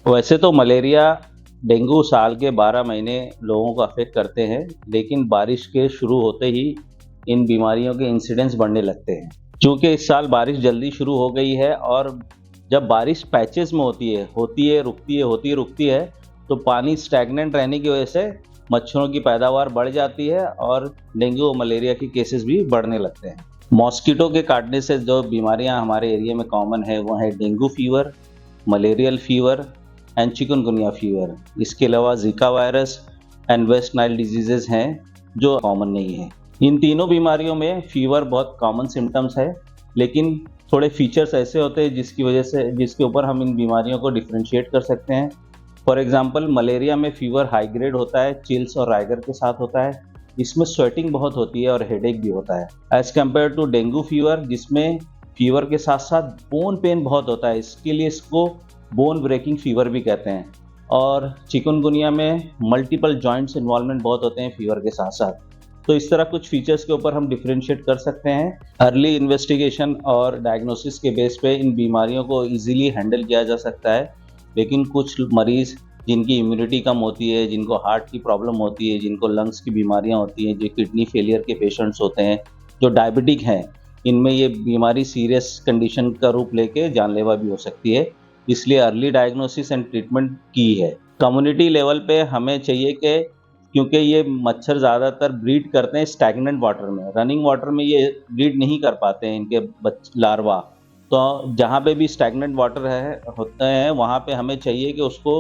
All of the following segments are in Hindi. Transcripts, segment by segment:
वैसे तो मलेरिया, डेंगू साल के 12 महीने लोगों को अफ़ेक्ट करते हैं, लेकिन बारिश के शुरू होते ही इन बीमारियों के इंसिडेंस बढ़ने लगते हैं। चूँकि इस साल बारिश जल्दी शुरू हो गई है और जब बारिश पैचेज़ में होती है, रुकती है, होती है, रुकती है, तो पानी स्टैग्नेंट रहने की वजह से मच्छरों की पैदावार बढ़ जाती है और डेंगू और मलेरिया के केसेज़ भी बढ़ने लगते हैं। मॉस्किटो के काटने से जो बीमारियाँ हमारे एरिया में कॉमन है, वो है dengue fever, malarial fever and chikungunya fever. इसके अलावा Zika virus and West Nile diseases हैं जो कॉमन नहीं है। इन तीनों बीमारियों में फीवर बहुत कॉमन सिम्पटम्स है, लेकिन थोड़े फीचर्स ऐसे होते हैं जिसके ऊपर हम इन बीमारियों को डिफरेंशिएट कर सकते हैं। फॉर एग्जांपल मलेरिया में फीवर हाई ग्रेड होता है, चिल्स और राइगर के साथ होता है। इसमें स्वेटिंग बहुत होती है और हेडेक भी होता है। As compare to dengue fever, जिसमें फीवर के साथ-साथ बोन पेन बहुत होता है। इसके लिए इसको बोन ब्रेकिंग फीवर भी कहते हैं। और चिकनगुनिया में मल्टीपल जॉइंट्स इन्वॉल्वमेंट बहुत होते हैं फीवर के साथ-साथ। तो इस तरह कुछ फीचर्स के ऊपर हम डिफरेंशिएट कर सकते हैं। अर्ली इन्वेस्टिगेशन और डायग्नोसिस के बेस पे इन बीमारियों को ईज़िली हैंडल किया जा सकता है, लेकिन कुछ मरीज़ जिनकी इम्यूनिटी कम होती है, जिनको हार्ट की प्रॉब्लम होती है, जिनको लंग्स की बीमारियाँ होती हैं, जो किडनी फेलियर के पेशेंट्स होते हैं, जो डायबिटिक हैं, इनमें ये बीमारी सीरियस कंडीशन का रूप लेके जानलेवा भी हो सकती है। इसलिए अर्ली डायग्नोसिस एंड ट्रीटमेंट की है। कम्युनिटी लेवल पे हमें चाहिए कि क्योंकि ये मच्छर ज़्यादातर ब्रीड करते हैं स्टैग्नेंट वाटर में, रनिंग वाटर में ये ब्रीड नहीं कर पाते हैं इनके लार्वा। तो जहाँ पे भी स्टैग्नेंट वाटर होते हैं वहाँ पे हमें चाहिए कि उसको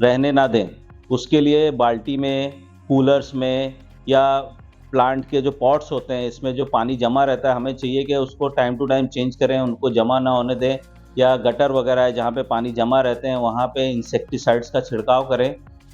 रहने ना दें। उसके लिए बाल्टी में, कूलर्स में या प्लांट के जो पॉट्स होते हैं इसमें जो पानी जमा रहता है, हमें चाहिए कि उसको टाइम टू टाइम चेंज करें, उनको जमा ना होने दें। या गटर वगैरह है जहाँ पे पानी जमा रहते हैं वहाँ पे इंसेक्टिसाइड्स का छिड़काव करें,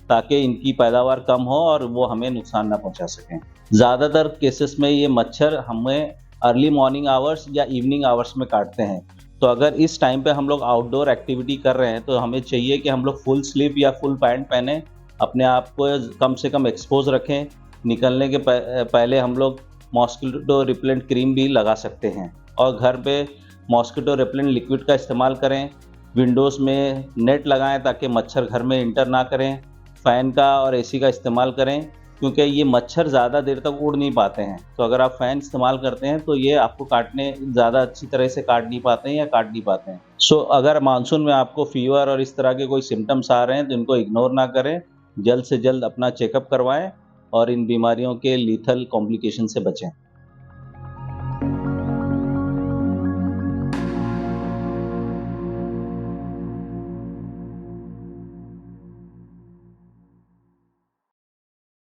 ताकि इनकी पैदावार कम हो और वो हमें नुकसान ना पहुँचा सकें। ज़्यादातर केसेस में ये मच्छर हमें अर्ली मॉर्निंग आवर्स या इवनिंग आवर्स में काटते हैं। तो अगर इस टाइम पे हम लोग आउटडोर एक्टिविटी कर रहे हैं तो हमें चाहिए कि हम लोग फुल स्लीव या फुल पैंट पहने, अपने आप को कम से कम एक्सपोज़ रखें। निकलने के पहले हम लोग मॉस्किटो रिपेलेंट क्रीम भी लगा सकते हैं और घर पे मॉस्किटो रिपेलेंट लिक्विड का इस्तेमाल करें। विंडोज़ में नेट लगाएं ताकि मच्छर घर में इंटर ना करें। फ़ैन का और एसी का इस्तेमाल करें, क्योंकि ये मच्छर ज़्यादा देर तक उड़ नहीं पाते हैं। तो अगर आप फ़ैन इस्तेमाल करते हैं तो ये आपको काटने ज़्यादा अच्छी तरह से काट नहीं पाते हैं या काट नहीं पाते हैं। सो अगर मानसून में आपको फ़ीवर और इस तरह के कोई सिम्पटम्स आ रहे हैं तो इनको इग्नोर ना करें। जल्द से जल्द अपना चेकअप करवाएँ और इन बीमारियों के लीथल कॉम्प्लिकेशन से बचें।